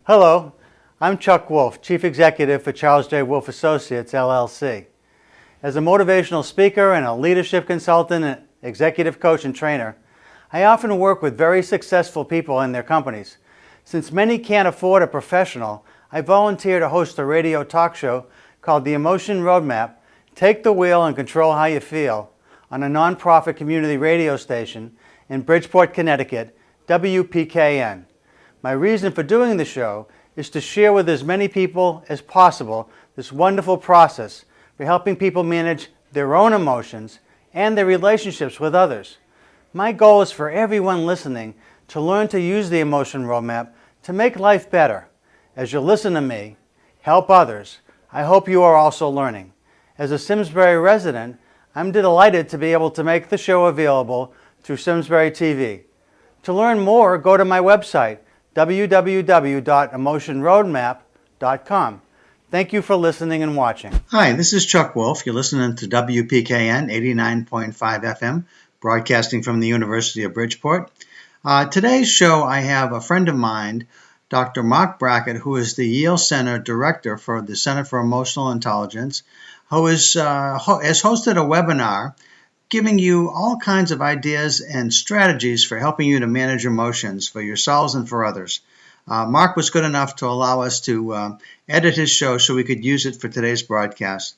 Hello, I'm Chuck Wolf, Chief Executive for Charles J. Wolf Associates, LLC. As a motivational speaker and a leadership consultant and executive coach and trainer, I often work with very successful people and their companies. Since many can't afford a professional, I volunteer to host a radio talk show called The Emotion Roadmap, Take the Wheel and Control How You Feel, on a nonprofit community radio station in Bridgeport, Connecticut, WPKN. My reason for doing the show is to share with as many people as possible this wonderful process for helping people manage their own emotions and their relationships with others. My goal is for everyone listening to learn to use the Emotion Roadmap to make life better. As you listen to me, help others, I hope you are also learning. As a Simsbury resident, I'm delighted to be able to make the show available through Simsbury TV. To learn more, go to my website, www.emotionroadmap.com. Thank you for listening and watching. Hi, this is Chuck Wolf. You're listening to WPKN 89.5 FM, broadcasting from the University of Bridgeport. Today's show, I have a friend of mine, Dr. Marc Brackett, who is the Yale Center Director for the Center for Emotional Intelligence, who has hosted a webinar giving you all kinds of ideas and strategies for helping you to manage emotions for yourselves and for others. Marc was good enough to allow us to edit his show so we could use it for today's broadcast.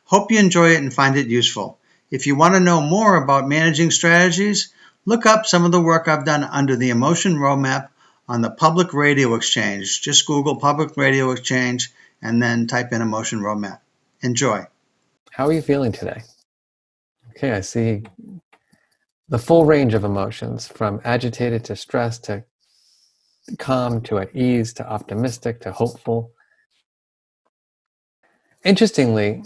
Hope you enjoy it and find it useful. If you want to know more about managing strategies, look up some of the work I've done under the Emotion Roadmap on the Public Radio Exchange. Just Google Public Radio Exchange and then type in Emotion Roadmap. Enjoy. How are you feeling today? Okay, I see the full range of emotions, from agitated to stressed to calm to at ease to optimistic to hopeful. Interestingly,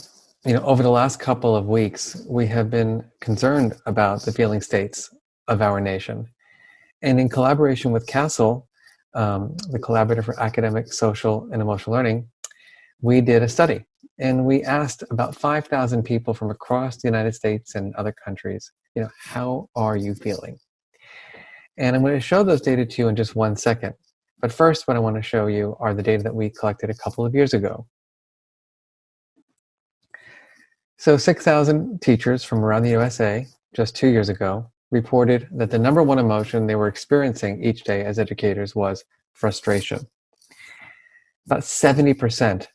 over the last couple of weeks, we have been concerned about the feeling states of our nation. And in collaboration with CASEL, the Collaborative for Academic, Social, and Emotional Learning, we did a study. And we asked about 5,000 people from across the United States and other countries, how are you feeling? And I'm going to show those data to you in just 1 second. But first, what I want to show you are the data that we collected a couple of years ago. So 6,000 teachers from around the USA, just 2 years ago, reported that the number one emotion they were experiencing each day as educators was frustration. About 70%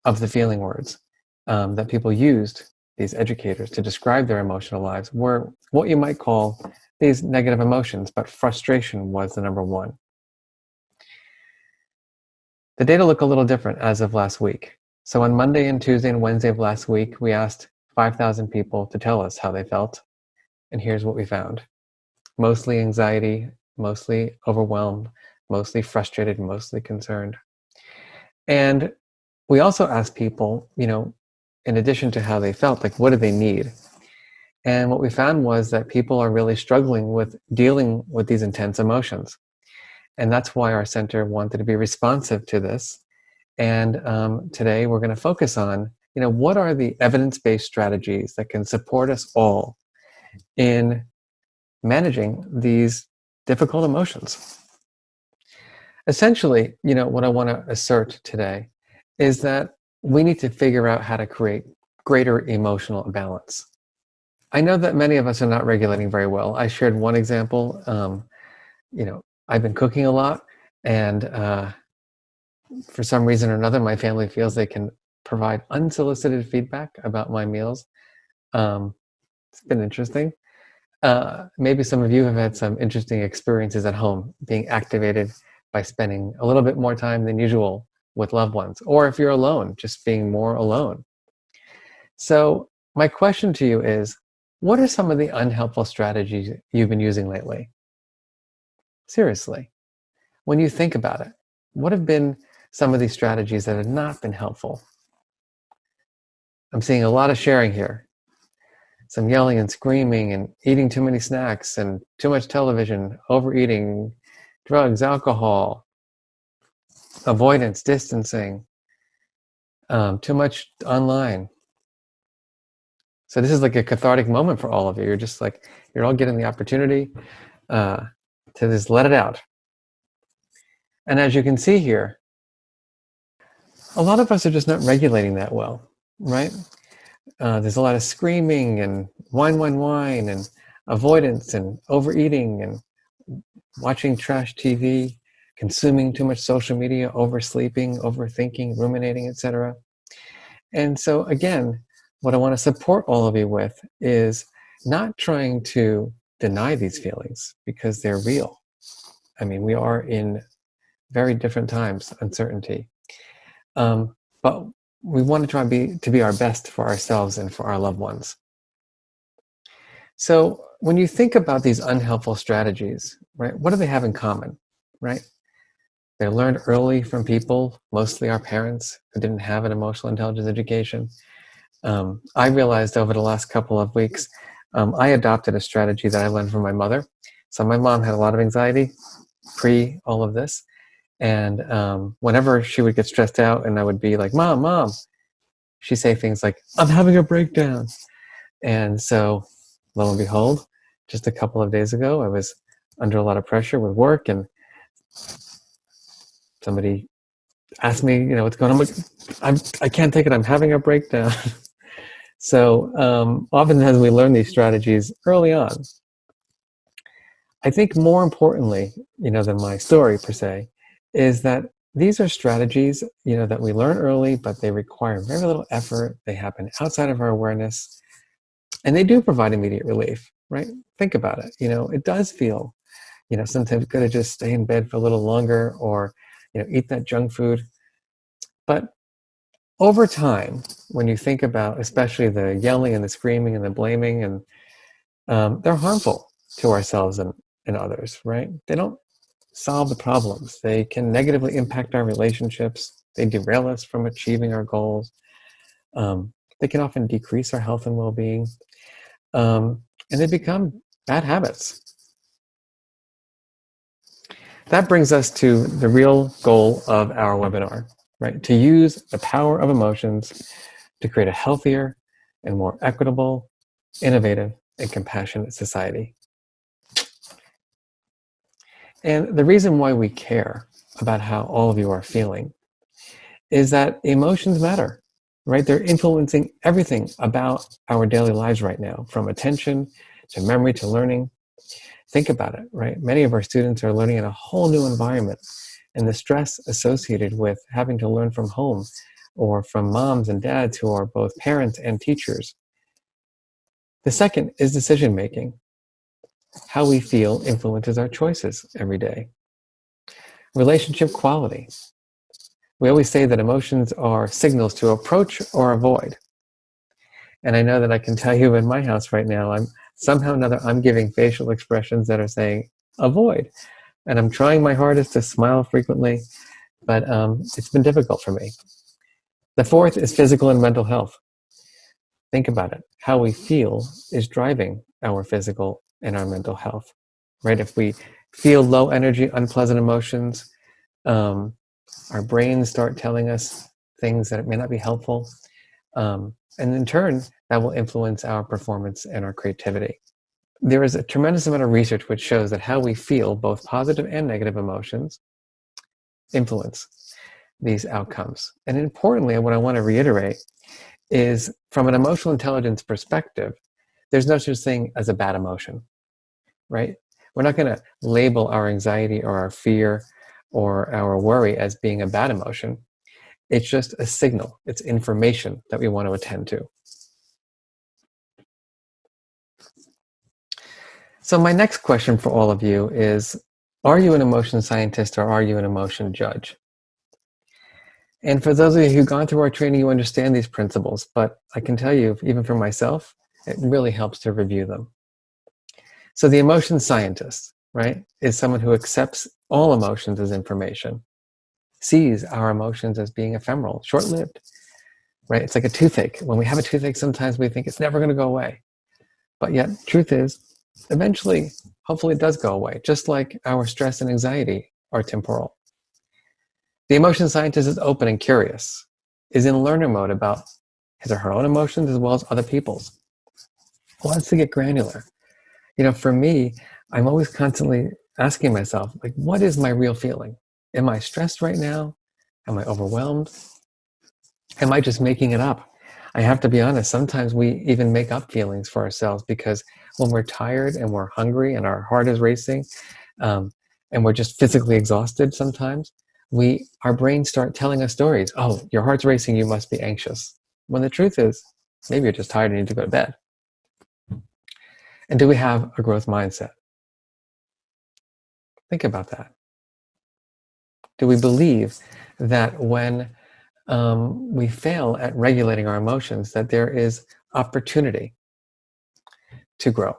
of the feeling words that people used, these educators, to describe their emotional lives were what you might call these negative emotions, but frustration was the number one. The data look a little different as of last week. So on Monday and Tuesday and Wednesday of last week, we asked 5,000 people to tell us how they felt. And here's what we found. Mostly anxiety, mostly overwhelmed, mostly frustrated, mostly concerned. And we also asked people, in addition to how they felt, what do they need? And what we found was that people are really struggling with dealing with these intense emotions. And that's why our center wanted to be responsive to this. And today we're going to focus on, what are the evidence-based strategies that can support us all in managing these difficult emotions. Essentially, what I want to assert today is that we need to figure out how to create greater emotional balance. I know that many of us are not regulating very well. I shared one example. I've been cooking a lot, and for some reason or another, my family feels they can provide unsolicited feedback about my meals. It's been interesting. Maybe some of you have had some interesting experiences at home, being activated by spending a little bit more time than usual with loved ones, or if you're alone, just being more alone. So my question to you is, what are some of the unhelpful strategies you've been using lately? Seriously, when you think about it, what have been some of these strategies that have not been helpful? I'm seeing a lot of sharing here. Some yelling and screaming and eating too many snacks and too much television, overeating, drugs, alcohol, avoidance, distancing, too much online. So this is like a cathartic moment for all of you. You're just you're all getting the opportunity to just let it out. And as you can see here, a lot of us are just not regulating that well, right? There's a lot of screaming and whine, and avoidance and overeating and watching trash TV, consuming too much social media, oversleeping, overthinking, ruminating, etc. And so again, what I want to support all of you with is not trying to deny these feelings because they're real. I mean, we are in very different times, uncertainty. But we want to try to be our best for ourselves and for our loved ones. So when you think about these unhelpful strategies, right, what do they have in common, right? They're learned early from people, mostly our parents, who didn't have an emotional intelligence education. I realized over the last couple of weeks, I adopted a strategy that I learned from my mother. So my mom had a lot of anxiety pre all of this. And whenever she would get stressed out and I would be like, Mom, she'd say things like, I'm having a breakdown. And so lo and behold, just a couple of days ago, I was under a lot of pressure with work and somebody asked me, what's going on? I'm like, I can't take it. I'm having a breakdown. So oftentimes we learn these strategies early on. I think more importantly, than my story per se, is that these are strategies, that we learn early, but they require very little effort. They happen outside of our awareness, and they do provide immediate relief, right? Think about it. It does feel, sometimes good to just stay in bed for a little longer or, eat that junk food. But over time, when you think about, especially the yelling and the screaming and the blaming, and they're harmful to ourselves and others, right? They don't solve the problems. They can negatively impact our relationships. They derail us from achieving our goals. They can often decrease our health and well-being. And they become bad habits. That brings us to the real goal of our webinar, right? To use the power of emotions to create a healthier and more equitable, innovative, and compassionate society. And the reason why we care about how all of you are feeling is that emotions matter, right? They're influencing everything about our daily lives right now, from attention to memory to learning. Think about it, right? Many of our students are learning in a whole new environment, and the stress associated with having to learn from home or from moms and dads who are both parents and teachers. The second is decision making. How we feel influences our choices every day. Relationship quality. We always say that emotions are signals to approach or avoid. And I know that I can tell you in my house right now, I'm giving facial expressions that are saying avoid. And I'm trying my hardest to smile frequently, but it's been difficult for me. The fourth is physical and mental health. Think about it. How we feel is driving our physical and our mental health, right? If we feel low energy, unpleasant emotions, our brains start telling us things that may not be helpful. And in turn, that will influence our performance and our creativity. There is a tremendous amount of research which shows that how we feel, both positive and negative emotions, influence these outcomes. And importantly, what I want to reiterate is, from an emotional intelligence perspective, there's no such thing as a bad emotion, right? We're not going to label our anxiety or our fear or our worry as being a bad emotion. It's just a signal. It's information that we want to attend to. So my next question for all of you is, are you an emotion scientist or are you an emotion judge? And for those of you who've gone through our training, you understand these principles, but I can tell you, even for myself, it really helps to review them. So the emotion scientist, right, is someone who accepts all emotions as information, sees our emotions as being ephemeral, short-lived, right? It's like a toothache. When we have a toothache, sometimes we think it's never going to go away. But yet, truth is, eventually, hopefully it does go away, just like our stress and anxiety are temporal. The emotion scientist is open and curious, is in learner mode about his or her own emotions as well as other people's. Wants to get granular. For me, I'm always constantly asking myself, like, what is my real feeling? Am I stressed right now? Am I overwhelmed? Am I just making it up? I have to be honest, sometimes we even make up feelings for ourselves, because when we're tired and we're hungry and our heart is racing, and we're just physically exhausted sometimes, our brains start telling us stories. Oh, your heart's racing, you must be anxious. When the truth is, maybe you're just tired and need to go to bed. And do we have a growth mindset? Think about that. Do we believe that when we fail at regulating our emotions, that there is opportunity to grow?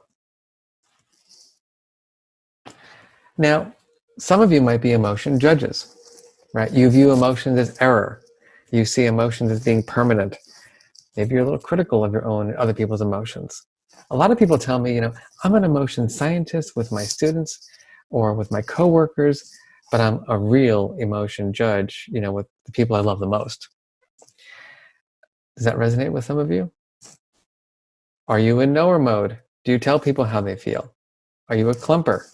Now, some of you might be emotion judges, right? You view emotions as error. You see emotions as being permanent. Maybe you're a little critical of your own and other people's emotions. A lot of people tell me, I'm an emotion scientist with my students or with my coworkers, but I'm a real emotion judge, with the people I love the most. Does that resonate with some of you? Are you in knower mode? Do you tell people how they feel? Are you a clumper?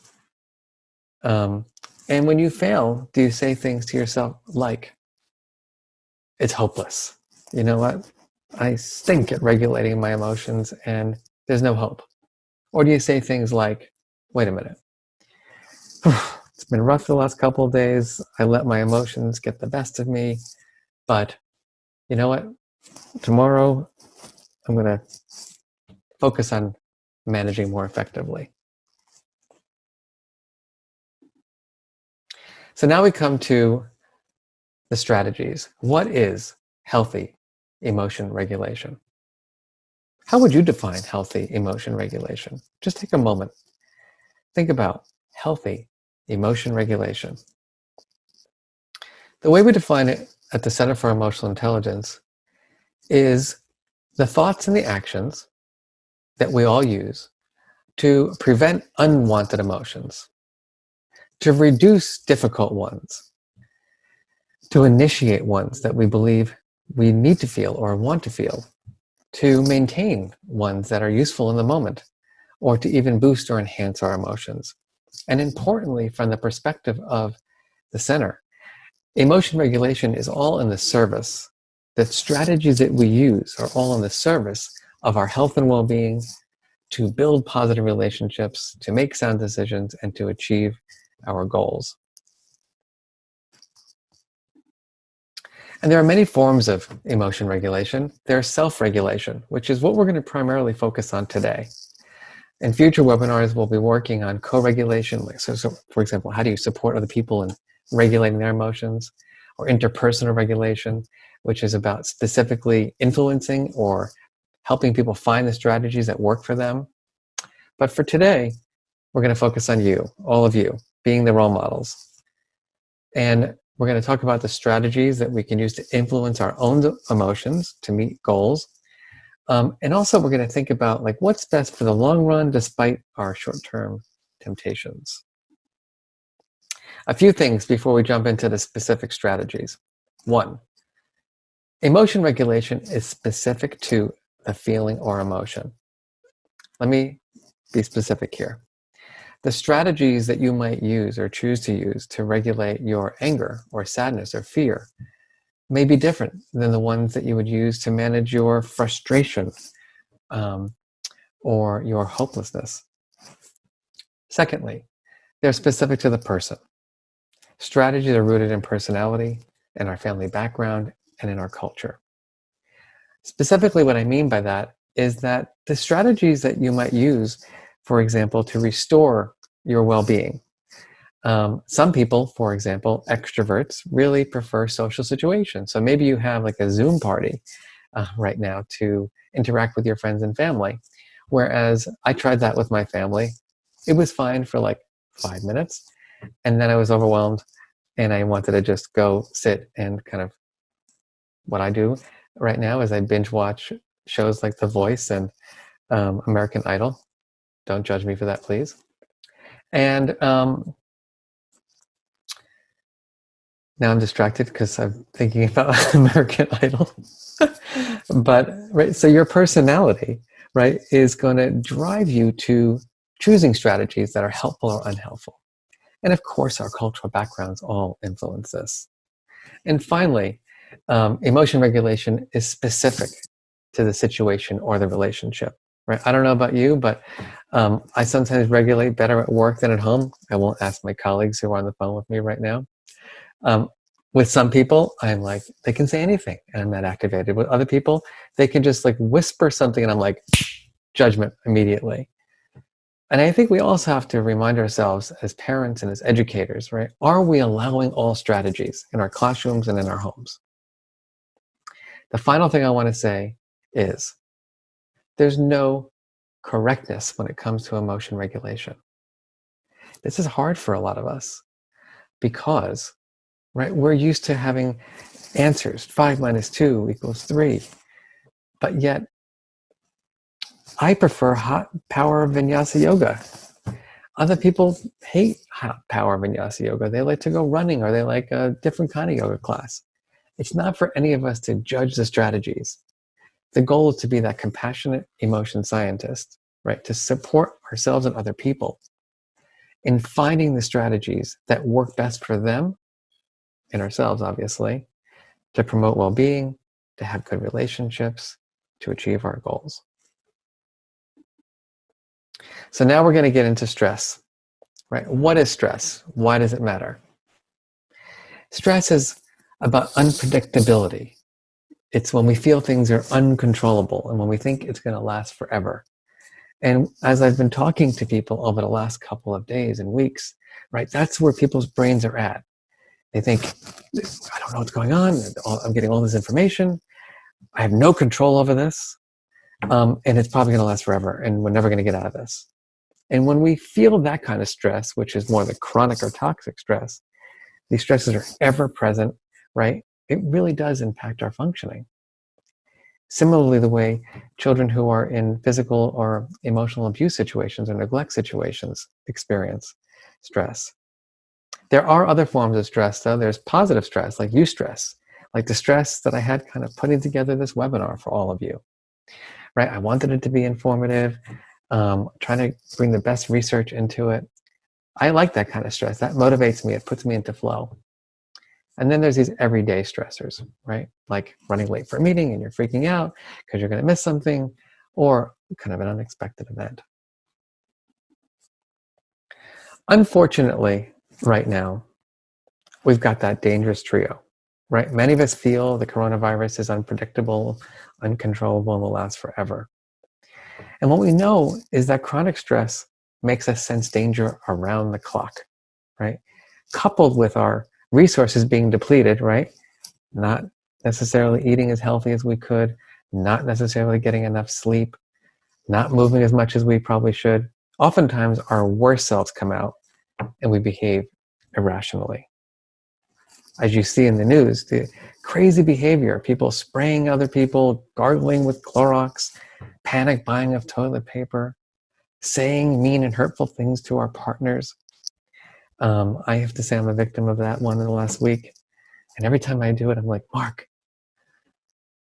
And when you fail, do you say things to yourself like, it's hopeless? You know what? I stink at regulating my emotions and there's no hope. Or do you say things like, wait a minute, it's been rough the last couple of days. I let my emotions get the best of me, but you know what? Tomorrow, I'm going to focus on managing more effectively. So now we come to the strategies. What is healthy emotion regulation? How would you define healthy emotion regulation? Just take a moment. Think about healthy emotion regulation. The way we define it at the Center for Emotional Intelligence is the thoughts and the actions that we all use to prevent unwanted emotions, to reduce difficult ones, to initiate ones that we believe we need to feel or want to feel, to maintain ones that are useful in the moment, or to even boost or enhance our emotions. And importantly, from the perspective of the center, emotion regulation is all in the service. The strategies that we use are all in the service of our health and well-being, to build positive relationships, to make sound decisions, and to achieve our goals. And there are many forms of emotion regulation. There's self-regulation, which is what we're going to primarily focus on today. In future webinars, we'll be working on co-regulation. So for example, how do you support other people in regulating their emotions? Or interpersonal regulation, which is about specifically influencing or helping people find the strategies that work for them. But for today, we're going to focus on you, all of you, being the role models. And we're going to talk about the strategies that we can use to influence our own emotions to meet goals. And also we're going to think about what's best for the long run despite our short-term temptations. A few things before we jump into the specific strategies. 1, emotion regulation is specific to the feeling or emotion. Let me be specific here. The strategies that you might use or choose to use to regulate your anger or sadness or fear may be different than the ones that you would use to manage your frustration or your hopelessness. Secondly, they're specific to the person. Strategies are rooted in personality, in our family background, and in our culture. Specifically, what I mean by that is that the strategies that you might use, for example, to restore your well-being. Some people, for example, extroverts, really prefer social situations. So maybe you have a Zoom party right now to interact with your friends and family. Whereas I tried that with my family. It was fine for 5 minutes. And then I was overwhelmed and I wanted to just go sit and kind of, what I do right now is I binge watch shows like The Voice and American Idol. Don't judge me for that, please. And now I'm distracted because I'm thinking about American Idol. But right, so your personality, right, is going to drive you to choosing strategies that are helpful or unhelpful. And of course, our cultural backgrounds all influence this. And finally, Emotion regulation is specific to the situation or the relationship, right? I don't know about you, but I sometimes regulate better at work than at home. I won't ask my colleagues who are on the phone with me right now. With some people, I'm like, they can say anything and I'm not activated. With other people, they can just like whisper something and I'm like, judgment immediately. And I think we also have to remind ourselves as parents and as educators, right? Are we allowing all strategies in our classrooms and in our homes? The final thing I want to say is there's no correctness when it comes to emotion regulation. This is hard for a lot of us because, right, we're used to having answers. 5 minus 2 equals 3. But yet, I prefer hot power vinyasa yoga. Other people hate hot power vinyasa yoga. They like to go running or they like a different kind of yoga class. It's not for any of us to judge the strategies. The goal is to be that compassionate emotion scientist, right? To support ourselves and other people in finding the strategies that work best for them and ourselves, obviously, to promote well-being, to have good relationships, to achieve our goals. So now we're going to get into stress, right? What is stress? Why does it matter? Stress is about unpredictability. It's when we feel things are uncontrollable and when we think it's going to last forever. And as I've been talking to people over the last couple of days and weeks, right, that's where people's brains are at. They think, I don't know what's going on. I'm getting all this information. I have no control over this. And it's probably going to last forever. And we're never going to get out of this. And when we feel that kind of stress, which is more the chronic or toxic stress, these stresses are ever present, right? It really does impact our functioning. Similarly, the way children who are in physical or emotional abuse situations or neglect situations experience stress. There are other forms of stress, though. There's positive stress, like eustress, like the stress that I had kind of putting together this webinar for all of you, right? I wanted it to be informative, trying to bring the best research into it. I like that kind of stress. That motivates me. It puts me into flow. And then there's these everyday stressors, right? Like running late for a meeting and you're freaking out because you're going to miss something, or kind of an unexpected event. Unfortunately, right now, we've got that dangerous trio, right? Many of us feel the coronavirus is unpredictable, uncontrollable, and will last forever. And what we know is that chronic stress makes us sense danger around the clock, right? Coupled with our resources being depleted, right? Not necessarily eating as healthy as we could, not necessarily getting enough sleep, not moving as much as we probably should. Oftentimes our worst selves come out and we behave irrationally. As you see in the news, the crazy behavior, people spraying other people, gargling with Clorox, panic buying of toilet paper, saying mean and hurtful things to our partners. I have to say I'm a victim of that one in the last week. And every time I do it, I'm like, Mark,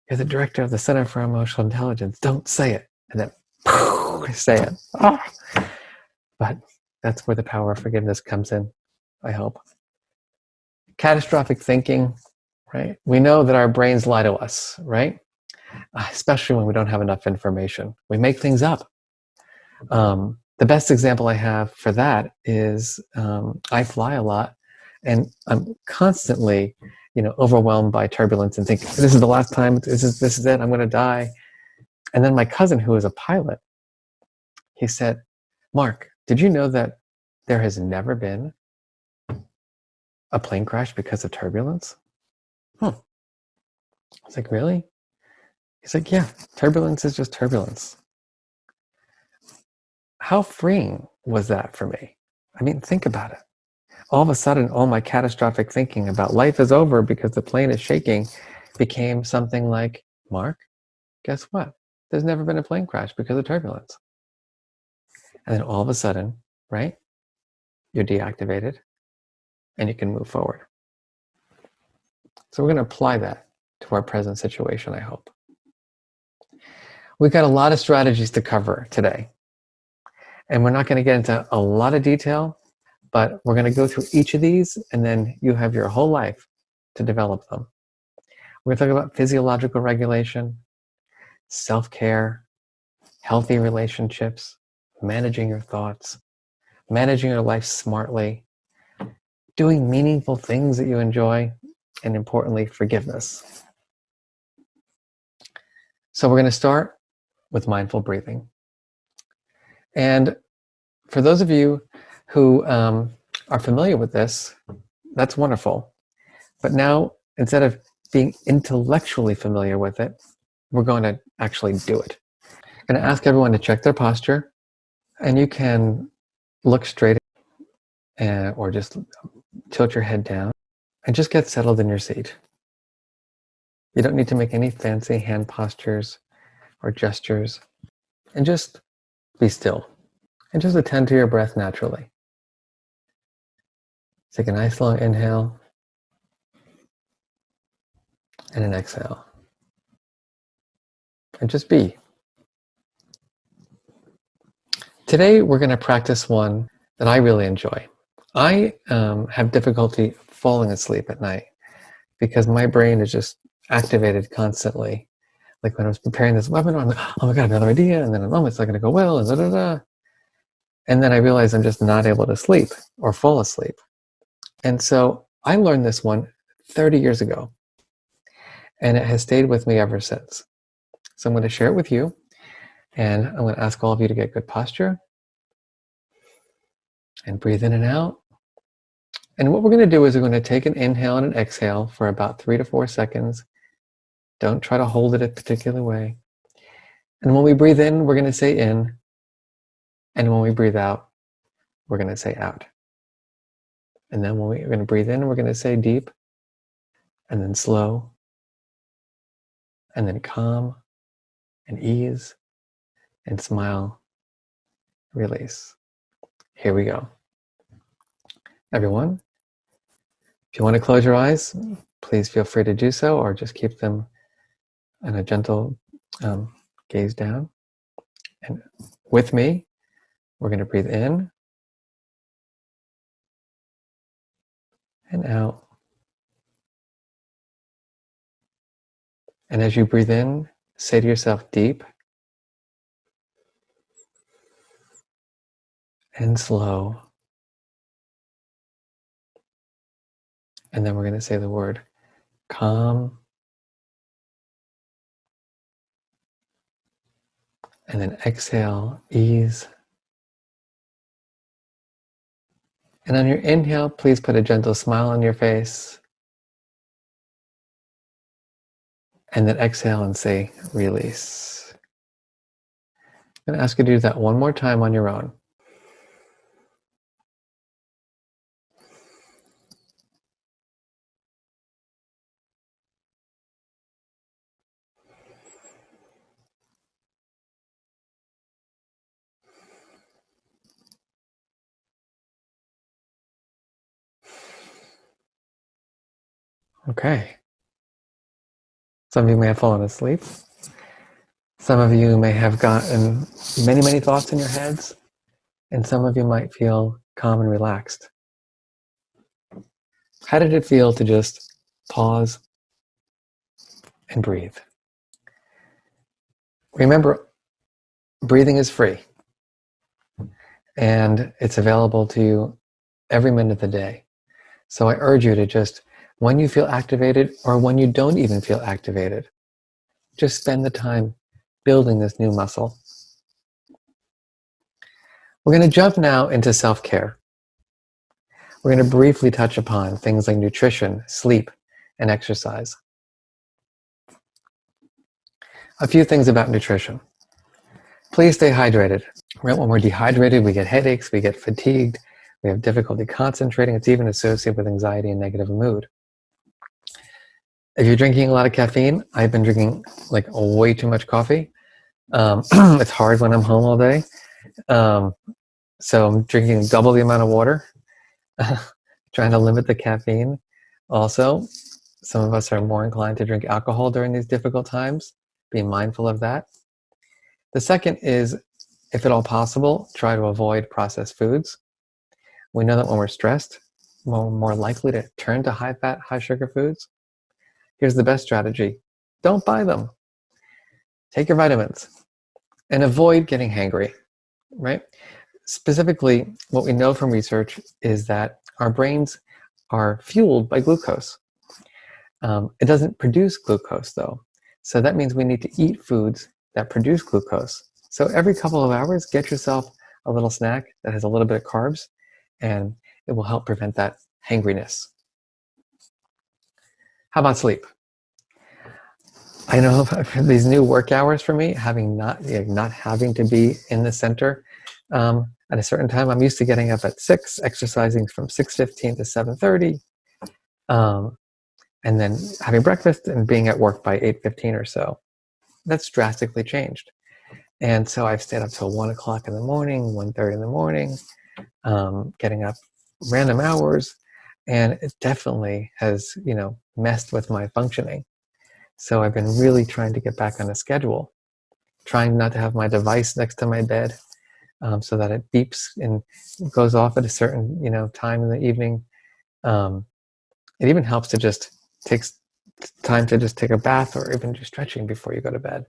you're the director of the Center for Emotional Intelligence. Don't say it. And then I say it. Ah. But that's where the power of forgiveness comes in, I hope. Catastrophic thinking, right? We know that our brains lie to us, right? Especially when we don't have enough information. We make things up. The best example I have for that is I fly a lot and I'm constantly, overwhelmed by turbulence and think, this is the last time, this is it, I'm going to die. And then my cousin, who is a pilot, he said, Mark, did you know that there has never been a plane crash because of turbulence? I was like, really? He's like, yeah, turbulence is just turbulence. How freeing was that for me? I mean, think about it. All of a sudden, all my catastrophic thinking about life is over because the plane is shaking became something like, Mark, guess what? There's never been a plane crash because of turbulence. And then all of a sudden, right, you're deactivated and you can move forward. So we're going to apply that to our present situation, I hope. We've got a lot of strategies to cover today. And we're not going to get into a lot of detail, but we're going to go through each of these and then you have your whole life to develop them. We're going to talk about physiological regulation, self-care, healthy relationships, managing your thoughts, managing your life smartly, doing meaningful things that you enjoy, and importantly, forgiveness. So we're going to start with mindful breathing. And for those of you who are familiar with this, that's wonderful. But now, instead of being intellectually familiar with it, we're going to actually do it. I'm going to ask everyone to check their posture, and you can look straight or just tilt your head down and just get settled in your seat. You don't need to make any fancy hand postures or gestures, and just be still and just attend to your breath naturally. Take a nice long inhale and an exhale, and just be. Today we're going to practice one that I really enjoy. I have difficulty falling asleep at night because my brain is just activated constantly. Like when I was preparing this webinar, I'm like, oh my God, another idea, and then oh, it's not going to go well, and da-da-da. And then I realize I'm just not able to sleep or fall asleep. And so I learned this one 30 years ago, and it has stayed with me ever since. So I'm going to share it with you, and I'm going to ask all of you to get good posture and breathe in and out. And what we're going to do is we're going to take an inhale and an exhale for about 3 to 4 seconds. Don't try to hold it a particular way. And when we breathe in, we're going to say in. And when we breathe out, we're going to say out. And then when we're going to breathe in, we're going to say deep, and then slow, and then calm, and ease, and smile, release. Here we go. Everyone, if you want to close your eyes, please feel free to do so, or just keep them in a gentle gaze down. And with me, we're going to breathe in and out. And as you breathe in, say to yourself, deep and slow. And then we're going to say the word calm. And then exhale, ease. And on your inhale, please put a gentle smile on your face. And then exhale and say release. I'm going to ask you to do that one more time on your own. Okay. Some of you may have fallen asleep. Some of you may have gotten many, many thoughts in your heads. And some of you might feel calm and relaxed. How did it feel to just pause and breathe? Remember, breathing is free. And it's available to you every minute of the day. So I urge you to just, when you feel activated or when you don't even feel activated, just spend the time building this new muscle. We're going to jump now into self-care. We're going to briefly touch upon things like nutrition, sleep, and exercise. A few things about nutrition. Please stay hydrated. Right, when we're dehydrated, we get headaches, we get fatigued, we have difficulty concentrating. It's even associated with anxiety and negative mood. If you're drinking a lot of caffeine, I've been drinking like way too much coffee. It's hard when I'm home all day. So I'm drinking double the amount of water, trying to limit the caffeine. Also, some of us are more inclined to drink alcohol during these difficult times. Be mindful of that. The second is, if at all possible, try to avoid processed foods. We know that when we're stressed, we're more likely to turn to high-fat, high-sugar foods. Here's the best strategy. Don't buy them. Take your vitamins and avoid getting hangry, right? Specifically, what we know from research is that our brains are fueled by glucose. It doesn't produce glucose though. So that means we need to eat foods that produce glucose. So every couple of hours, get yourself a little snack that has a little bit of carbs, and it will help prevent that hangriness. How about sleep? I know these new work hours for me, not having to be in the center at a certain time. I'm used to getting up at 6, exercising from 6:15 to 7:30, and then having breakfast and being at work by 8:15 or so. That's drastically changed. And so I've stayed up till 1 o'clock in the morning, 1:30 in the morning, getting up random hours, and it definitely has, messed with my functioning. So I've been really trying to get back on a schedule, trying not to have my device next to my bed, so that it beeps and goes off at a certain, time in the evening. It even helps to just take time to just take a bath or even do stretching before you go to bed.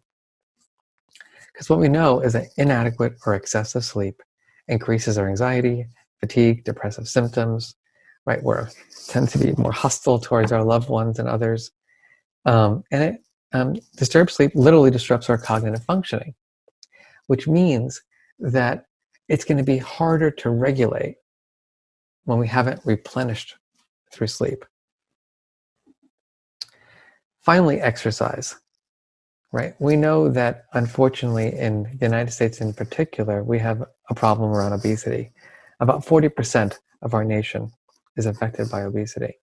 Because what we know is that inadequate or excessive sleep increases our anxiety, fatigue, depressive symptoms, right? We tend to be more hostile towards our loved ones and others. And disturbed sleep literally disrupts our cognitive functioning, which means that it's going to be harder to regulate when we haven't replenished through sleep. Finally, exercise, right? We know that unfortunately in the United States in particular, we have a problem around obesity. About 40% of our nation is affected by obesity,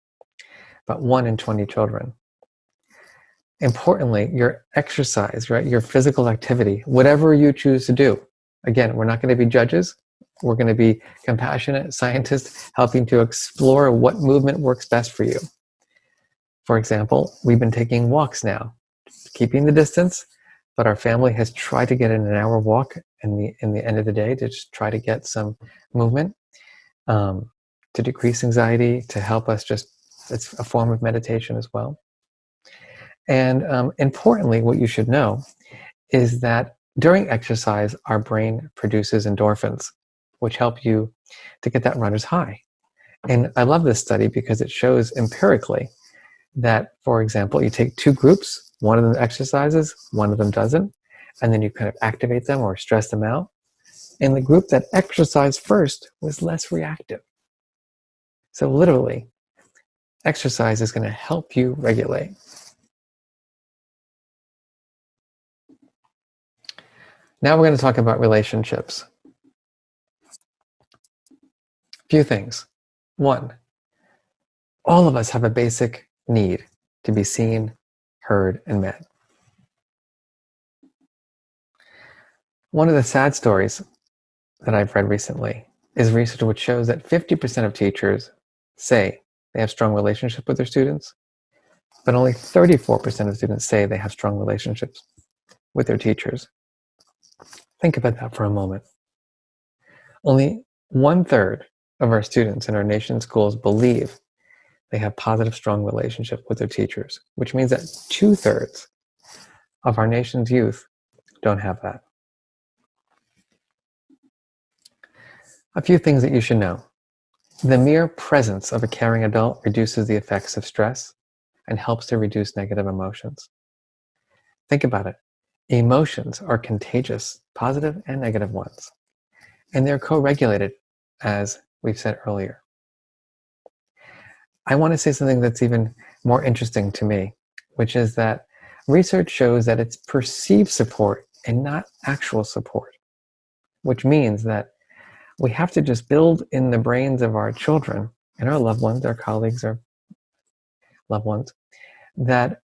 about 1 in 20 children. Importantly, your exercise, right? Your physical activity, whatever you choose to do. Again, we're not going to be judges. We're going to be compassionate scientists helping to explore what movement works best for you. For example, we've been taking walks now, keeping the distance, but our family has tried to get in an hour walk in the end of the day to just try to get some movement, to decrease anxiety, to help us it's a form of meditation as well. And importantly, what you should know is that during exercise, our brain produces endorphins, which help you to get that runner's high. And I love this study because it shows empirically that, for example, you take 2 groups, one of them exercises, one of them doesn't, and then you kind of activate them or stress them out. And the group that exercised first was less reactive. So literally, exercise is going to help you regulate. Now we're going to talk about relationships. A few things. 1, all of us have a basic need to be seen, heard, and met. One of the sad stories that I've read recently is research which shows that 50% of teachers say they have strong relationships with their students, but only 34% of students say they have strong relationships with their teachers. Think about that for a moment. Only 1/3 of our students in our nation's schools believe they have positive, strong relationships with their teachers, which means that 2/3 of our nation's youth don't have that. A few things that you should know. The mere presence of a caring adult reduces the effects of stress and helps to reduce negative emotions. Think about it. Emotions are contagious, positive and negative ones, and they're co-regulated, as we've said earlier. I want to say something that's even more interesting to me, which is that research shows that it's perceived support and not actual support, which means that we have to just build in the brains of our children and our loved ones, our colleagues, our loved ones, that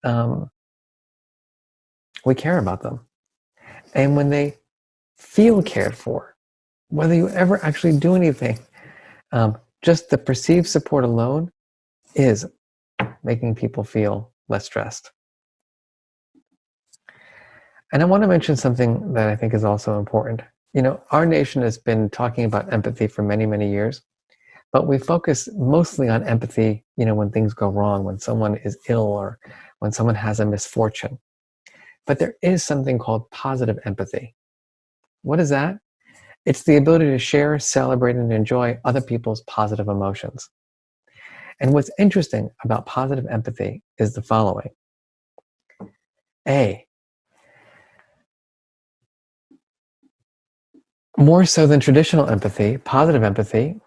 we care about them. And when they feel cared for, whether you ever actually do anything, just the perceived support alone is making people feel less stressed. And I want to mention something that I think is also important. Our nation has been talking about empathy for many, many years, But we focus mostly on empathy, when things go wrong, when someone is ill or when someone has a misfortune. But there is something called positive empathy. What is that? It's the ability to share, celebrate, and enjoy other people's positive emotions. And what's interesting about positive empathy is the following. A, more so than traditional empathy, positive empathy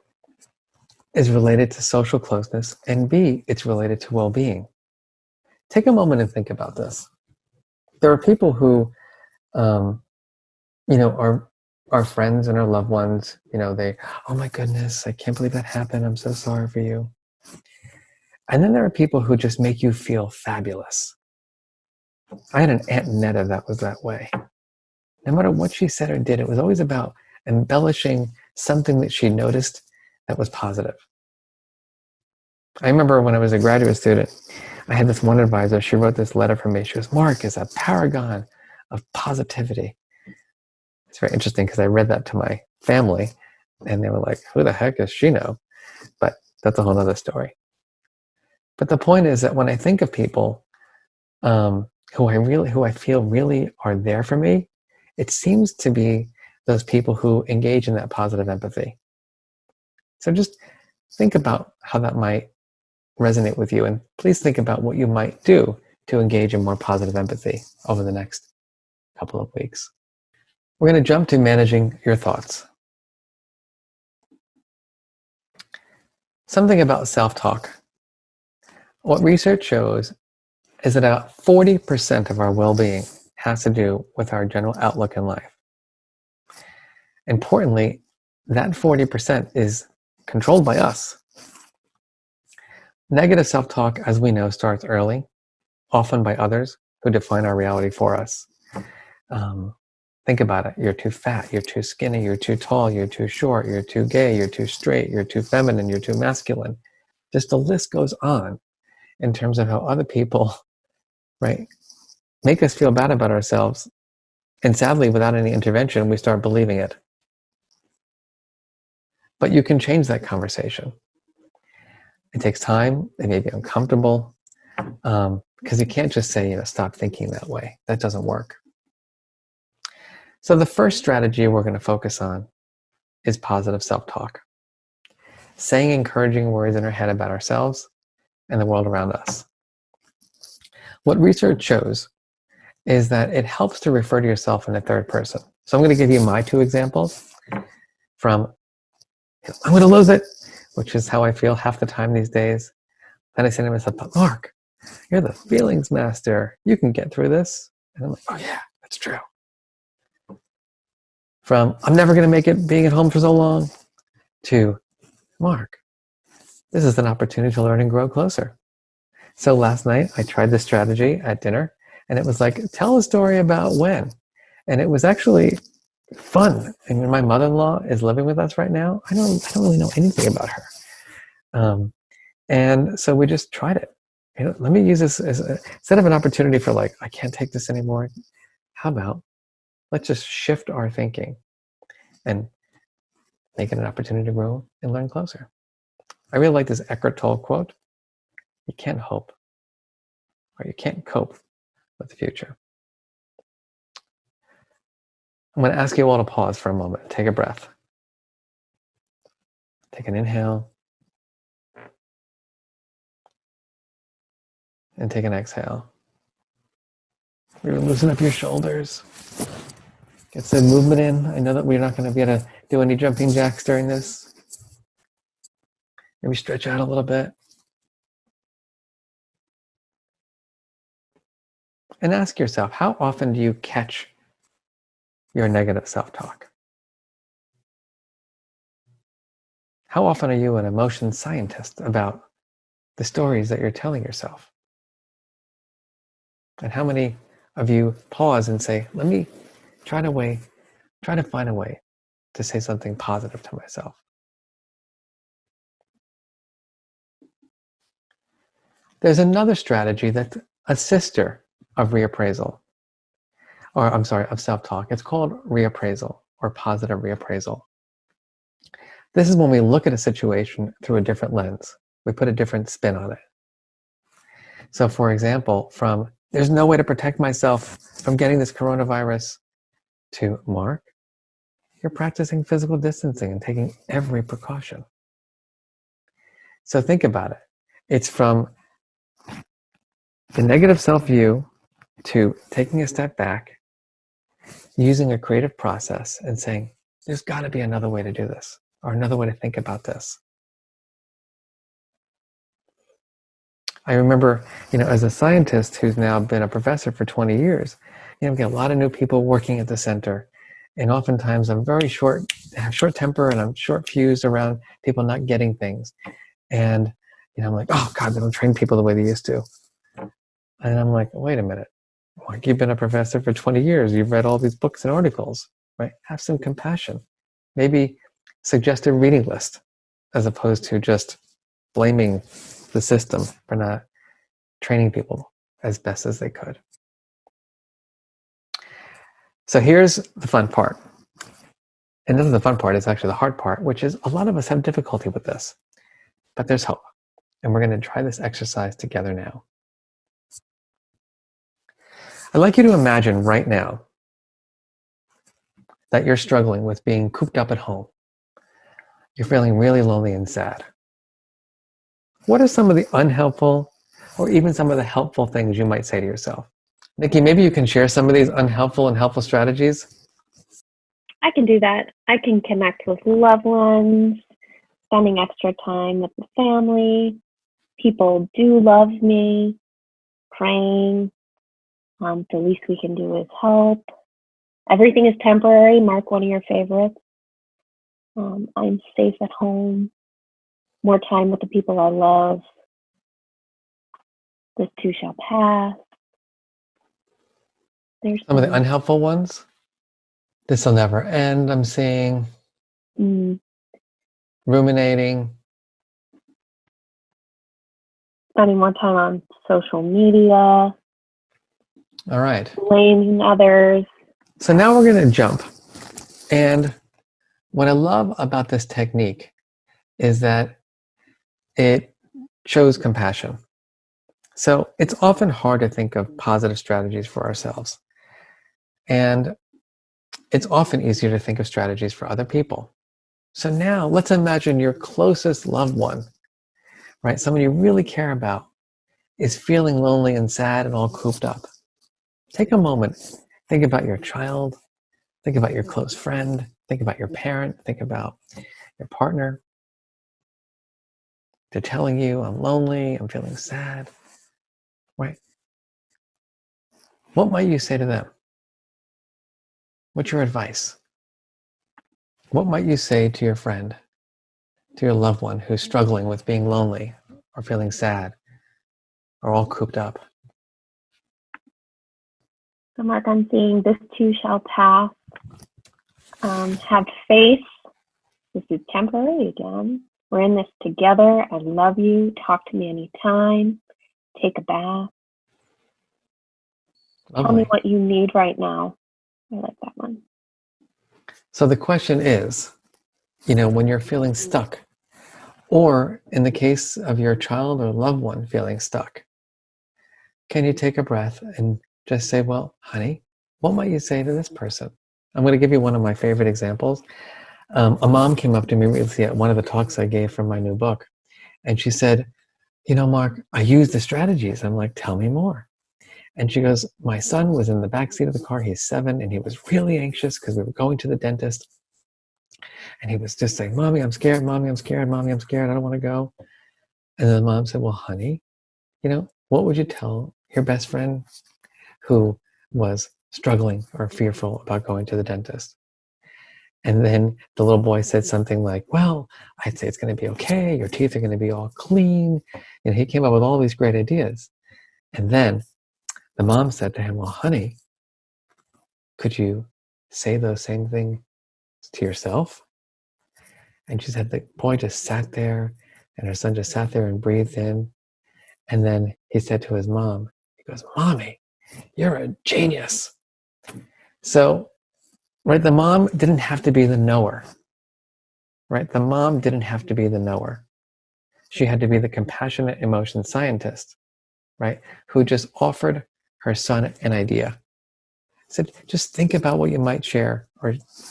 is related to social closeness, and B, it's related to well-being. Take a moment and think about this. There are people who, our friends and our loved ones, they, oh my goodness, I can't believe that happened. I'm so sorry for you. And then there are people who just make you feel fabulous. I had an Aunt Netta that was that way. No matter what she said or did, it was always about embellishing something that she noticed that was positive. I remember when I was a graduate student, I had this one advisor, she wrote this letter for me. She goes, Mark is a paragon of positivity. It's very interesting because I read that to my family and they were like, who the heck does she know? But that's a whole other story. But the point is that when I think of people who I feel really are there for me, it seems to be those people who engage in that positive empathy. So just think about how that might resonate with you, and please think about what you might do to engage in more positive empathy over the next couple of weeks. We're going to jump to managing your thoughts. Something about self-talk. What research shows is that about 40% of our well-being has to do with our general outlook in life. Importantly, that 40% is controlled by us. Negative self-talk, as we know, starts early, often by others who define our reality for us. Think about it. You're too fat, you're too skinny, you're too tall, you're too short, you're too gay, you're too straight, you're too feminine, you're too masculine. Just the list goes on in terms of how other people, right, make us feel bad about ourselves. And sadly, without any intervention, we start believing it. But you can change that conversation. It takes time. It may be uncomfortable because you can't just say, stop thinking that way. That doesn't work. So the first strategy we're going to focus on is positive self-talk. Saying encouraging words in our head about ourselves and the world around us. What research shows is that it helps to refer to yourself in the third person. So I'm going to give you my two examples from I'm going to lose it, which is how I feel half the time these days. Then I say to myself, but Mark, you're the feelings master. You can get through this. And I'm like, oh yeah, that's true. From I'm never going to make it being at home for so long to Mark, this is an opportunity to learn and grow closer. So last night I tried this strategy at dinner and it was like, tell a story about when. And it was actually fun. I mean, my mother-in-law is living with us right now. I don't really know anything about her. And so we just tried it. Let me use this as instead of an opportunity for like, I can't take this anymore. How about let's just shift our thinking and make it an opportunity to grow and learn closer. I really like this Eckhart Tolle quote. You can't hope, or you can't cope with the future. I'm going to ask you all to pause for a moment. Take a breath. Take an inhale. And take an exhale. You're loosen up your shoulders. Get some movement in. I know that we're not going to be able to do any jumping jacks during this. Maybe stretch out a little bit. And ask yourself, how often do you catch your negative self-talk? How often are you an emotion scientist about the stories that you're telling yourself? And how many of you pause and say, let me try to find a way to say something positive to myself? There's another strategy that's a sister of reappraisal, of self-talk. It's called reappraisal or positive reappraisal. This is when we look at a situation through a different lens. We put a different spin on it. So for example, from there's no way to protect myself from getting this coronavirus to Mark, you're practicing physical distancing and taking every precaution. So think about it. It's from the negative self-view to taking a step back, using a creative process and saying, there's got to be another way to do this, or another way to think about this. I remember, as a scientist who's now been a professor for 20 years, we get a lot of new people working at the center. And oftentimes I'm I have short temper and I'm short fused around people not getting things. And, I'm like, oh God, they don't train people the way they used to. And I'm like, wait a minute. Mark, you've been a professor for 20 years. You've read all these books and articles, right? Have some compassion. Maybe suggest a reading list as opposed to just blaming the system for not training people as best as they could. So here's the fun part. And this is the fun part, it's actually the hard part, which is a lot of us have difficulty with this. But there's hope. And we're going to try this exercise together now. I'd like you to imagine right now that you're struggling with being cooped up at home. You're feeling really lonely and sad. What are some of the unhelpful or even some of the helpful things you might say to yourself? Nikki, maybe you can share some of these unhelpful and helpful strategies? I can do that. I can connect with loved ones, spending extra time with the family. People do love me, praying. The least we can do is help. Everything is temporary. Mark, one of your favorites. I'm safe at home. More time with the people I love. This too shall pass. There's some of the unhelpful ones. This will never end, I'm seeing. Ruminating. Spending more time on social media. All right. Blaming others. So now we're going to jump. And what I love about this technique is that it shows compassion. So it's often hard to think of positive strategies for ourselves. And it's often easier to think of strategies for other people. So now let's imagine your closest loved one, right? Someone you really care about is feeling lonely and sad and all cooped up. Take a moment. Think about your child. Think about your close friend. Think about your parent. Think about your partner. They're telling you, I'm lonely, I'm feeling sad, right? What might you say to them? What's your advice? What might you say to your friend, to your loved one who's struggling with being lonely or feeling sad or all cooped up? So Mark, I'm seeing this too shall pass. Have faith. This is temporary again. We're in this together. I love you. Talk to me anytime. Take a bath. Lovely. Tell me what you need right now. I like that one. So the question is, when you're feeling stuck, or in the case of your child or loved one feeling stuck, can you take a breath and just say, well, honey, what might you say to this person? I'm going to give you one of my favorite examples. A mom came up to me recently at one of the talks I gave from my new book. And she said, Mark, I use the strategies. I'm like, tell me more. And she goes, my son was in the back seat of the car. He's 7 and he was really anxious because we were going to the dentist. And he was just saying, Mommy, I'm scared. Mommy, I'm scared. Mommy, I'm scared. I don't want to go. And then the mom said, well, honey, what would you tell your best friend who was struggling or fearful about going to the dentist? And then the little boy said something like, well, I'd say it's going to be okay. Your teeth are going to be all clean. And he came up with all these great ideas. And then the mom said to him, well, honey, could you say those same things to yourself? And she said the boy just sat there and her son just sat there and breathed in. And then he said to his mom, he goes, Mommy, you're a genius. So, right, the mom didn't have to be the knower. right? The mom didn't have to be the knower. She had to be the compassionate emotion scientist, right? Who just offered her son an idea. Said, just think about what you might share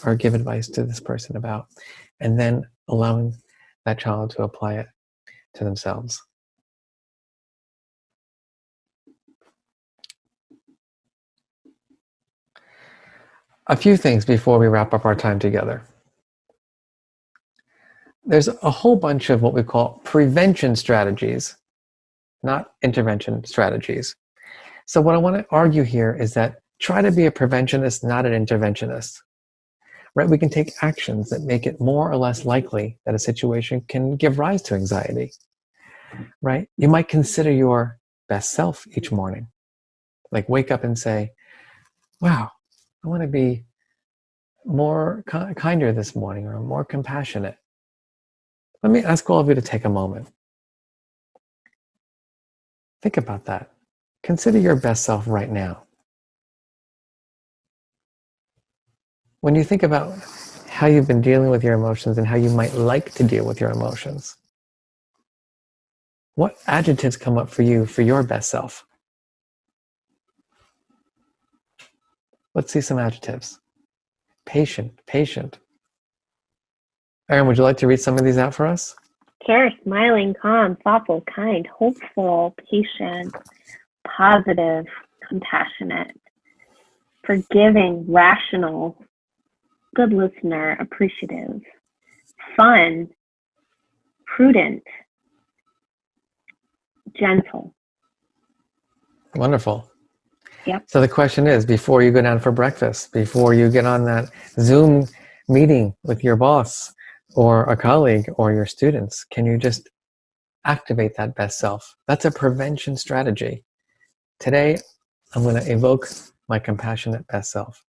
or give advice to this person about, and then allowing that child to apply it to themselves. A few things before we wrap up our time together. There's a whole bunch of what we call prevention strategies, not intervention strategies. So what I want to argue here is that try to be a preventionist, not an interventionist. Right? We can take actions that make it more or less likely that a situation can give rise to anxiety. Right? You might consider your best self each morning. Like wake up and say, wow, I want to be more kinder this morning, or more compassionate. Let me ask all of you to take a moment. Think about that. Consider your best self right now. When you think about how you've been dealing with your emotions and how you might like to deal with your emotions, what adjectives come up for you for your best self? Let's see some adjectives. Patient, patient. Erin, would you like to read some of these out for us? Sure. Smiling, calm, thoughtful, kind, hopeful, patient, positive, compassionate, forgiving, rational, good listener, appreciative, fun, prudent, gentle. Wonderful. Yep. So the question is, before you go down for breakfast, before you get on that Zoom meeting with your boss or a colleague or your students, can you just activate that best self? That's a prevention strategy. Today, I'm going to evoke my compassionate best self.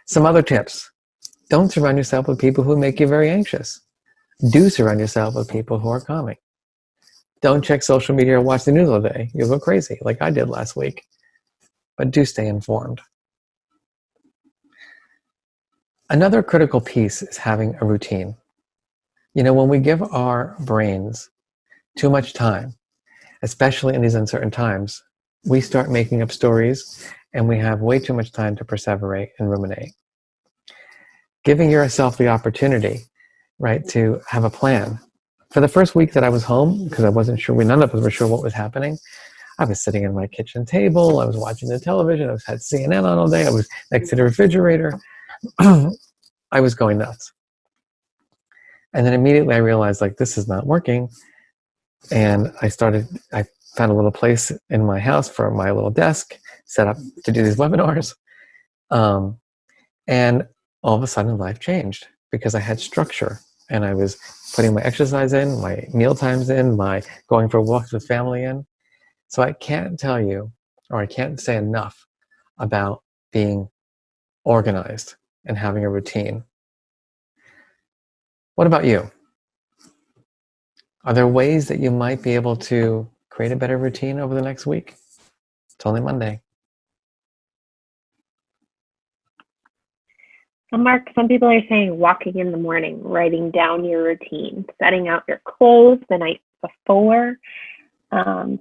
Some other tips. Don't surround yourself with people who make you very anxious. Do surround yourself with people who are calming. Don't check social media or watch the news all day. You'll go crazy, like I did last week. But do stay informed. Another critical piece is having a routine. You know, when we give our brains too much time, especially in these uncertain times, we start making up stories and we have way too much time to perseverate and ruminate. Giving yourself the opportunity, right, to have a plan. For the first week that I was home, because I wasn't sure, none of us were sure what was happening, I was sitting at my kitchen table, I was watching the television, I had CNN on all day, I was next to the refrigerator. I was going nuts. And then immediately I realized, like, this is not working. And I found a little place in my house for my little desk, set up to do these webinars. And all of a sudden life changed because I had structure and I was putting my exercise in, my meal times in, my going for walks with family in. So I can't tell you, or I can't say enough about being organized and having a routine. What about you? Are there ways that you might be able to create a better routine over the next week? It's only Monday. So Mark, some people are saying walking in the morning, writing down your routine, setting out your clothes the night before,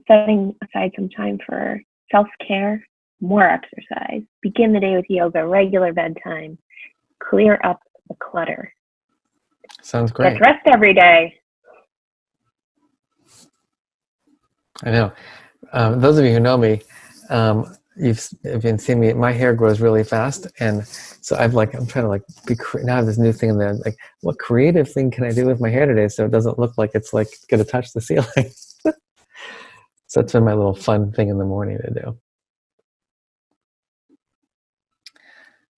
setting aside some time for self-care, more exercise, begin the day with yoga, regular bedtime, clear up the clutter. Sounds great. Get dressed every day. I know. Those of you who know me, you've been seeing me. My hair grows really fast, and so I'm trying to now I have this new thing in there. Like, what creative thing can I do with my hair today so it doesn't look like it's like going to touch the ceiling? So that's been my little fun thing in the morning to do.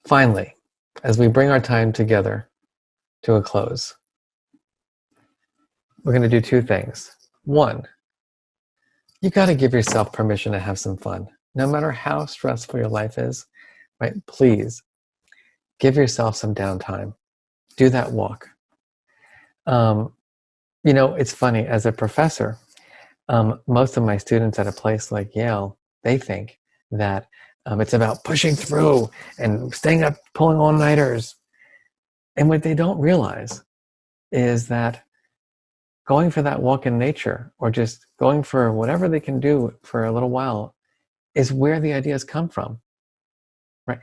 Finally, as we bring our time together to a close, we're going to do two things. One, you got to give yourself permission to have some fun. No matter how stressful your life is, right? Please give yourself some downtime. Do that walk. You know, it's funny, as a professor, most of my students at a place like Yale, they think that it's about pushing through and staying up, pulling all-nighters. And what they don't realize is that going for that walk in nature, or just going for whatever they can do for a little while, is where the ideas come from, right?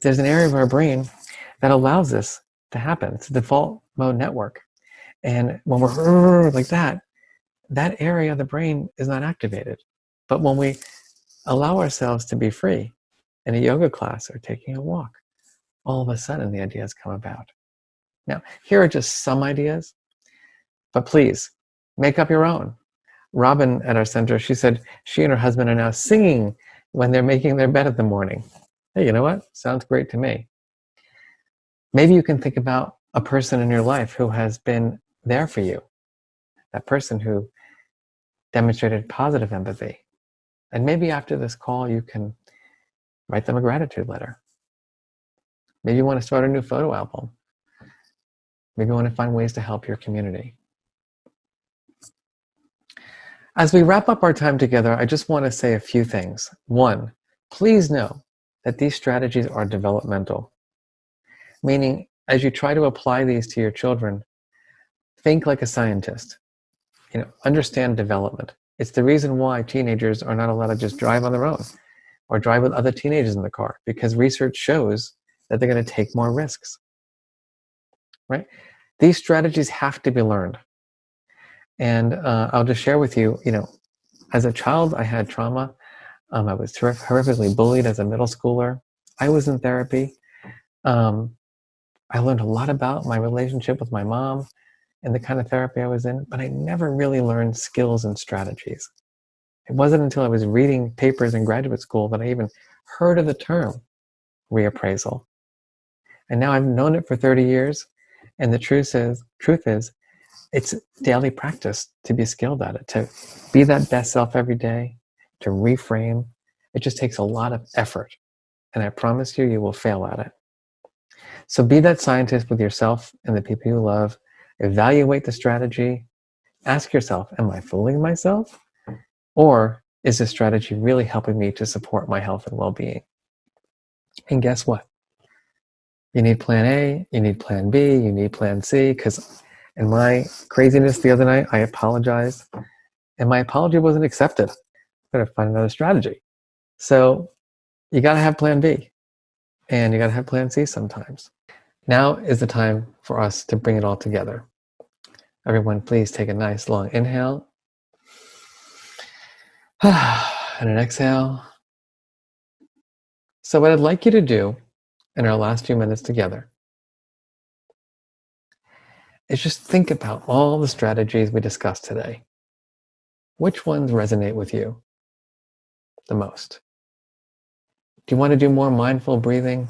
There's an area of our brain that allows this to happen. It's the default mode network. And when we're like that area of the brain is not activated. But when we allow ourselves to be free in a yoga class or taking a walk, all of a sudden the ideas come about. Now, here are just some ideas, but please make up your own. Robin at our center, she said she and her husband are now singing when they're making their bed in the morning. Hey, you know what? Sounds great to me. Maybe you can think about a person in your life who has been there for you, that person who demonstrated positive empathy. And maybe after this call, you can write them a gratitude letter. Maybe you want to start a new photo album. Maybe you want to find ways to help your community. As we wrap up our time together, I just want to say a few things. One, please know that these strategies are developmental, meaning as you try to apply these to your children, think like a scientist. Understand development. It's the reason why teenagers are not allowed to just drive on their own or drive with other teenagers in the car, because research shows that they're going to take more risks, right? These strategies have to be learned. And I'll just share with you, as a child, I had trauma. I was horrifically bullied as a middle schooler. I was in therapy. I learned a lot about my relationship with my mom and the kind of therapy I was in, but I never really learned skills and strategies. It wasn't until I was reading papers in graduate school that I even heard of the term reappraisal. And now I've known it for 30 years, and the truth is, it's daily practice to be skilled at it, to be that best self every day, to reframe. It just takes a lot of effort. And I promise you, you will fail at it. So be that scientist with yourself and the people you love. Evaluate the strategy. Ask yourself, am I fooling myself? Or is this strategy really helping me to support my health and well-being? And guess what? You need plan A, you need plan B, you need plan C, because in my craziness the other night, I apologized, and my apology wasn't accepted. I'm going to find another strategy. So you got to have plan B, and you got to have plan C sometimes. Now is the time for us to bring it all together. Everyone, please take a nice long inhale and an exhale. So what I'd like you to do in our last few minutes together is just think about all the strategies we discussed today. Which ones resonate with you the most? Do you want to do more mindful breathing?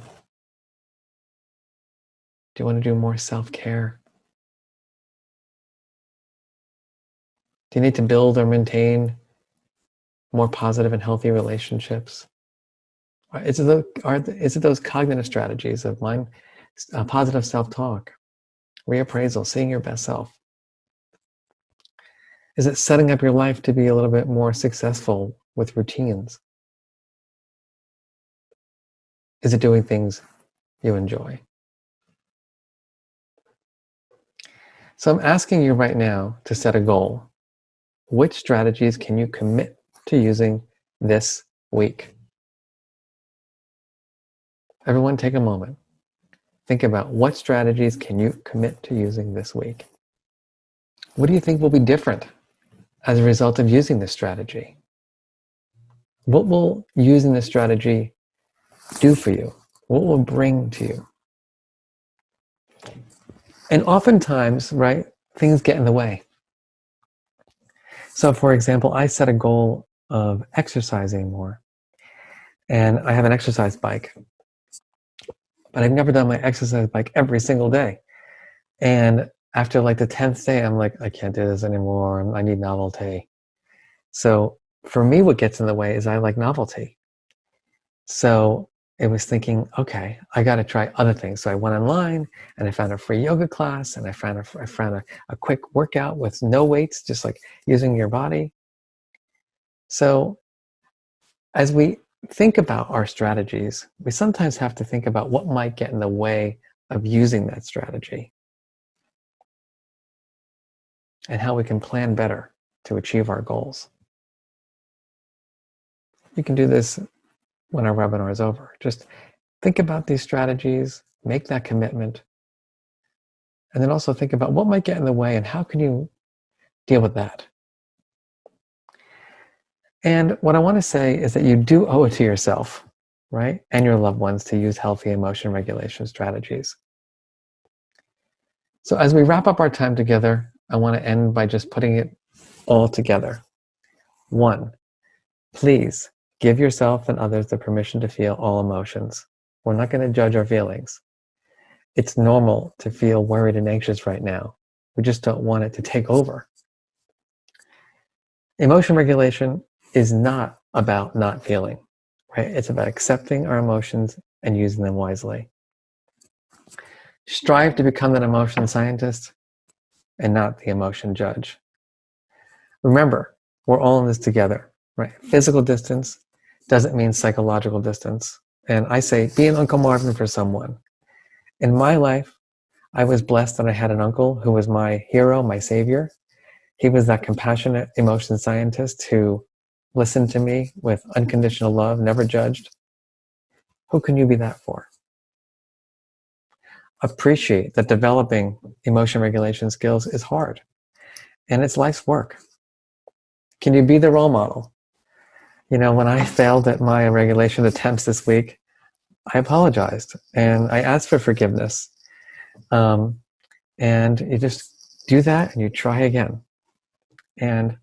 Do you want to do more self-care? Do you need to build or maintain more positive and healthy relationships? Is it those cognitive strategies of positive self-talk, reappraisal, seeing your best self? Is it setting up your life to be a little bit more successful with routines? Is it doing things you enjoy? So I'm asking you right now to set a goal. Which strategies can you commit to using this week? Everyone take a moment. Think about what strategies can you commit to using this week? What do you think will be different as a result of using this strategy? What will using this strategy do for you? What will it bring to you? And oftentimes, right, things get in the way. So for example, I set a goal of exercising more. And I have an exercise bike. But I've never done my exercise bike every single day. And after like the 10th day, I'm like, I can't do this anymore. I need novelty. So for me, what gets in the way is I like novelty. So it was thinking, okay, I got to try other things. So I went online and I found a free yoga class, and I found a quick workout with no weights, just like using your body. So as we think about our strategies, we sometimes have to think about what might get in the way of using that strategy. and how we can plan better to achieve our goals. You can do this when our webinar is over. Just think about these strategies, make that commitment, and then also think about what might get in the way and how can you deal with that. And what I want to say is that you do owe it to yourself, right, and your loved ones to use healthy emotion regulation strategies. So as we wrap up our time together, I want to end by just putting it all together. 1, please give yourself and others the permission to feel all emotions. We're not going to judge our feelings. It's normal to feel worried and anxious right now. We just don't want it to take over. Emotion regulation is not about not feeling, right? It's about accepting our emotions and using them wisely. Strive to become an emotion scientist and not the emotion judge. Remember, we're all in this together, right? Physical distance doesn't mean psychological distance. And I say, be an Uncle Marvin for someone. In my life, I was blessed that I had an uncle who was my hero, my savior. He was that compassionate emotion scientist who listened to me with unconditional love, never judged. Who can you be that for? Appreciate that developing emotion regulation skills is hard, and it's life's work. Can you be the role model? You know, when I failed at my regulation attempts this week, I apologized and I asked for forgiveness. And you just do that and you try again. And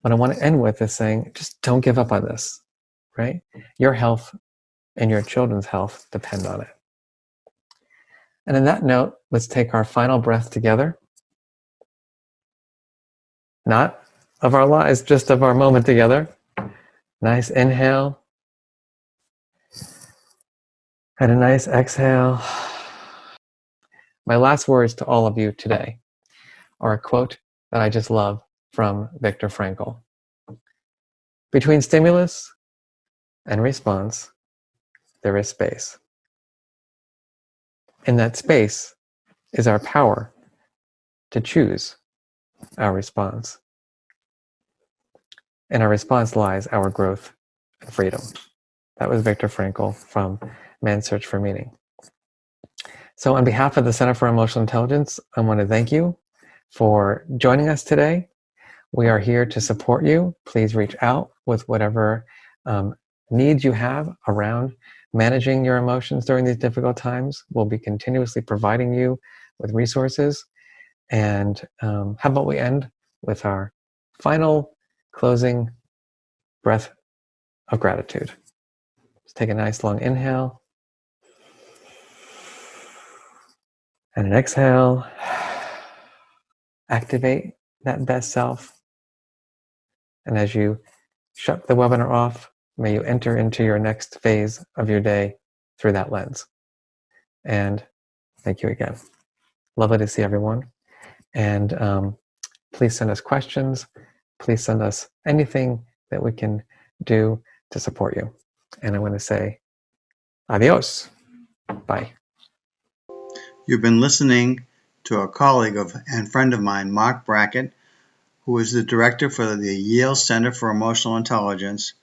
what I want to end with is saying, just don't give up on this, right? Your health and your children's health depend on it. And on that note, let's take our final breath together. Not of our lives, just of our moment together. Nice inhale. And a nice exhale. My last words to all of you today are a quote that I just love from Viktor Frankl. Between stimulus and response, there is space. In that space is our power to choose our response. In our response lies our growth and freedom. That was Viktor Frankl from Man's Search for Meaning. So on behalf of the Center for Emotional Intelligence, I want to thank you for joining us today. We are here to support you. Please reach out with whatever needs you have around managing your emotions during these difficult times. We'll be continuously providing you with resources. And how about we end with our final closing breath of gratitude. Let's take a nice long inhale and an exhale. Activate that best self. And as you shut the webinar off, may you enter into your next phase of your day through that lens. And thank you again. Lovely to see everyone. And please send us questions. Please send us anything that we can do to support you. And I want to say adios. Bye. You've been listening to a colleague and friend of mine, Marc Brackett, who is the director for the Yale Center for Emotional Intelligence,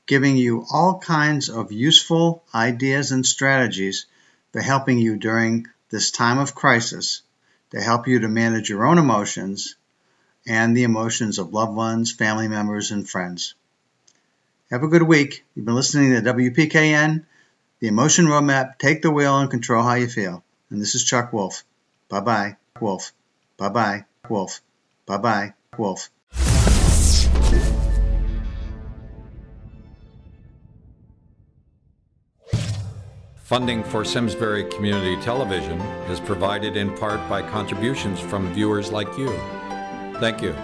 giving you all kinds of useful ideas and strategies for helping you during this time of crisis, to help you to manage your own emotions and the emotions of loved ones, family members, and friends. Have a good week. You've been listening to WPKN, the Emotion Roadmap. Take the wheel and control how you feel. And this is Chuck Wolf. Bye-bye. Wolf. Bye-bye. Wolf. Bye-bye. Wolf. Funding for Simsbury Community Television is provided in part by contributions from viewers like you. Thank you.